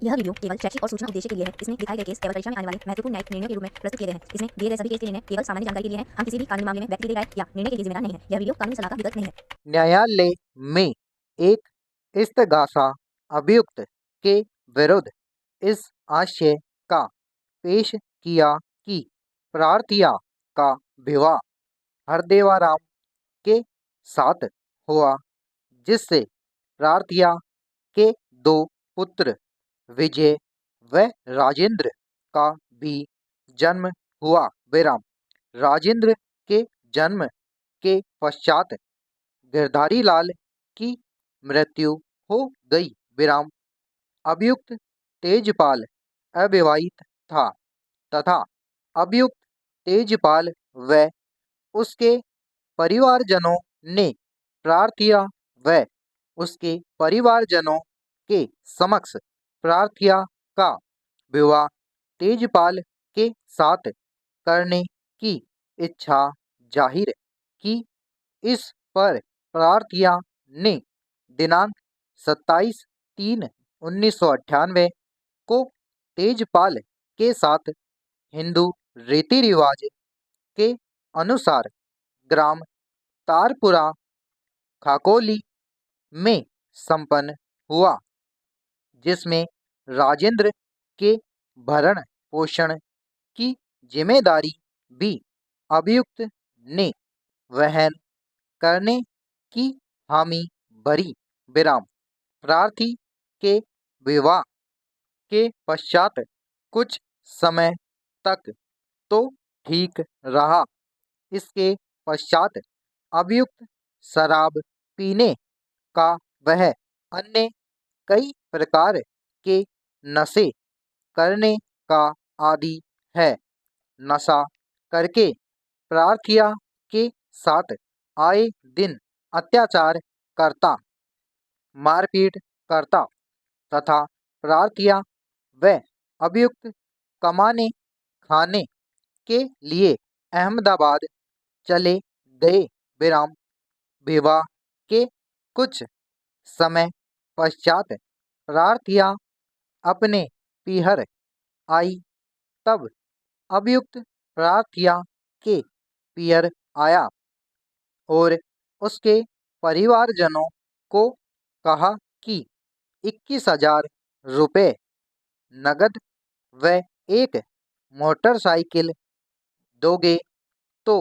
यह वीडियो केवल शैक्षिक और सूचना उद्देश्य के लिए है। इसमें दिखाए गए केस केवल परीक्षा में आने वाले महत्वपूर्ण न्यायिक निर्णयों के रूप में प्रस्तुत किए गए हैं। इसमें दिए गए सभी केस के निर्णय केवल सामान्य जानकारी के लिए हैं। हम किसी भी कानूनी मामले में व्यक्ति की राय या निर्णय के लिए जिम्मेदार नहीं है। यह वीडियो कानूनी सलाह का विकल्प नहीं है। न्यायालय में एक इस्तगासा अभियुक्त के विरुद्ध इस आशय का पेश किया कि प्रार्थिया का विवाह हरदेवाराम के साथ हुआ, जिससे प्रार्थिया के दो पुत्र विजय व राजेंद्र का भी जन्म हुआ। विराम। राजेंद्र के जन्म के पश्चात गिरधारी लाल की मृत्यु हो गई। विराम। अभियुक्त तेजपाल अविवाहित था तथा अभियुक्त तेजपाल व उसके परिवारजनों ने प्रार्थिया व उसके परिवारजनों के समक्ष प्रार्थिया का विवाह तेजपाल के साथ करने की इच्छा जाहिर की। इस पर प्रार्थिया ने दिनांक 27/3/1998 को तेजपाल के साथ हिंदू रीति रिवाज के अनुसार ग्राम तारपुरा खाकोली में संपन्न हुआ, जिसमें राजेंद्र के भरण पोषण की जिम्मेदारी भी अभियुक्त ने वहन करने की हामी भरी। विराम। प्रार्थी के विवाह के पश्चात कुछ समय तक तो ठीक रहा। इसके पश्चात अभियुक्त शराब पीने का वह अन्य कई प्रकार के नशे करने का आदी है। नशा करके प्रार्थिया के साथ आए दिन अत्याचार करता, मारपीट करता तथा प्रार्थिया व अभियुक्त कमाने खाने के लिए अहमदाबाद चले गए। विराम। विवाह के कुछ समय पश्चात प्रार्थिया अपने पीहर आई, तब अभियुक्त प्रार्थिया के पीहर आया और उसके परिवारजनों को कहा कि 21,000 रुपये नगद व एक मोटरसाइकिल दोगे तो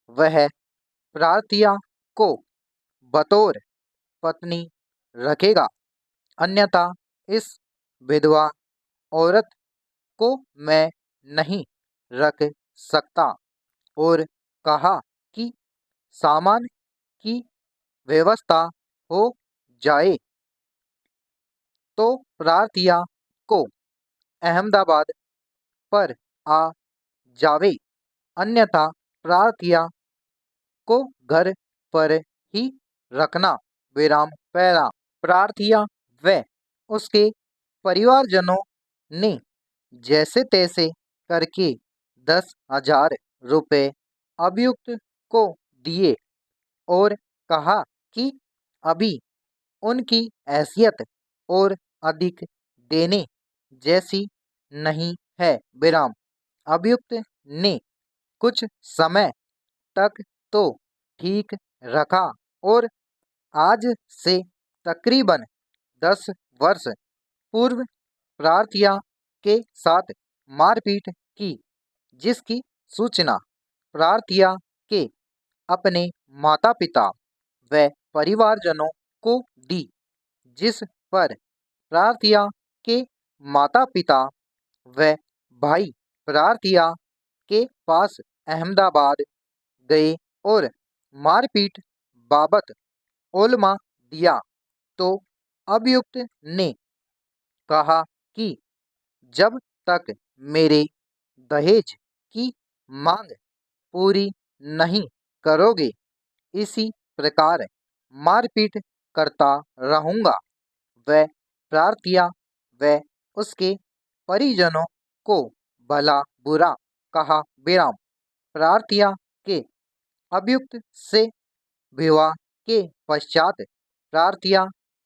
वह प्रार्थिया को बतौर पत्नी रखेगा, अन्यथा इस विधवा औरत को मैं नहीं रख सकता, और कहा कि सामान की व्यवस्था हो जाए तो प्रार्थिया को अहमदाबाद पर आ जावे, अन्यथा प्रार्थिया को घर पर ही रखना। विराम। पहला। प्रार्थिया व उसके परिवारजनों ने जैसे तैसे करके 10,000 रुपये अभियुक्त को दिए और कहा कि अभी उनकी हैसियत और अधिक देने जैसी नहीं है। विराम। अभियुक्त ने कुछ समय तक तो ठीक रखा और आज से तकरीबन 10 वर्ष पूर्व प्रार्थिया के साथ मारपीट की, जिसकी सूचना प्रार्थिया के अपने माता पिता व परिवारजनों को दी, जिस पर प्रार्थिया के माता पिता व भाई प्रार्थिया के पास अहमदाबाद गए और मारपीट बाबत ओलमा दिया, तो अभियुक्त ने कहा कि जब तक मेरे दहेज की मांग पूरी नहीं करोगे, इसी प्रकार मारपीट करता रहूँगा। वह प्रार्थिया व उसके परिजनों को भला बुरा कहा। विराम। प्रार्थिया के अभियुक्त से विवाह के पश्चात प्रार्थिया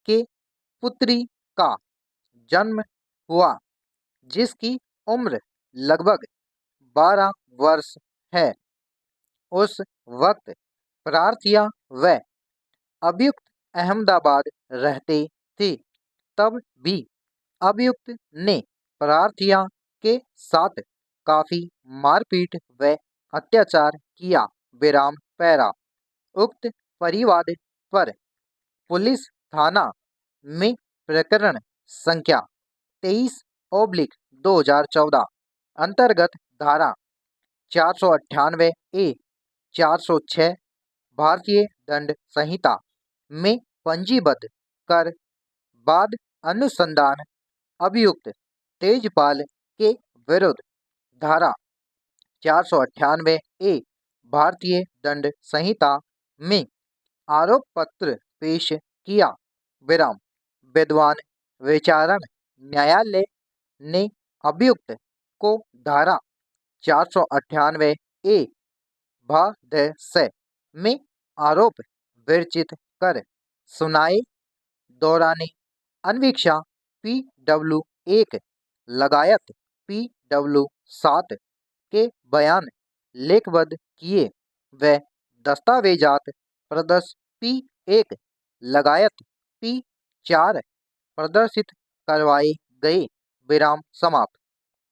के पुत्री का जन्म हुआ, जिसकी उम्र लगभग 12 वर्ष है। उस वक्त प्रार्थिया व अभियुक्त अहमदाबाद रहते थे। तब भी अभियुक्त ने प्रार्थिया के साथ काफी मारपीट व अत्याचार किया। विराम पैरा। उक्त परिवाद पर पुलिस थाना में प्रकरण संख्या 23/2014 अंतर्गत धारा 498 ए 406 भारतीय दंड संहिता में पंजीबद्ध कर बाद अनुसंधान अभियुक्त तेजपाल के विरुद्ध धारा 498 ए भारतीय दंड संहिता में आरोप पत्र पेश किया। विराम। विद्वान विचारण न्यायालय ने अभियुक्त को धारा 498 ए भाग से में आरोप विरचित कर सुनाए दौरान अन्वीक्षा PW1 लगायत PW7 के बयान लेखबद्ध किए व दस्तावेजात प्रदर्श P1 लगायत P4 प्रदर्शित करवाए गए। विराम समाप्त।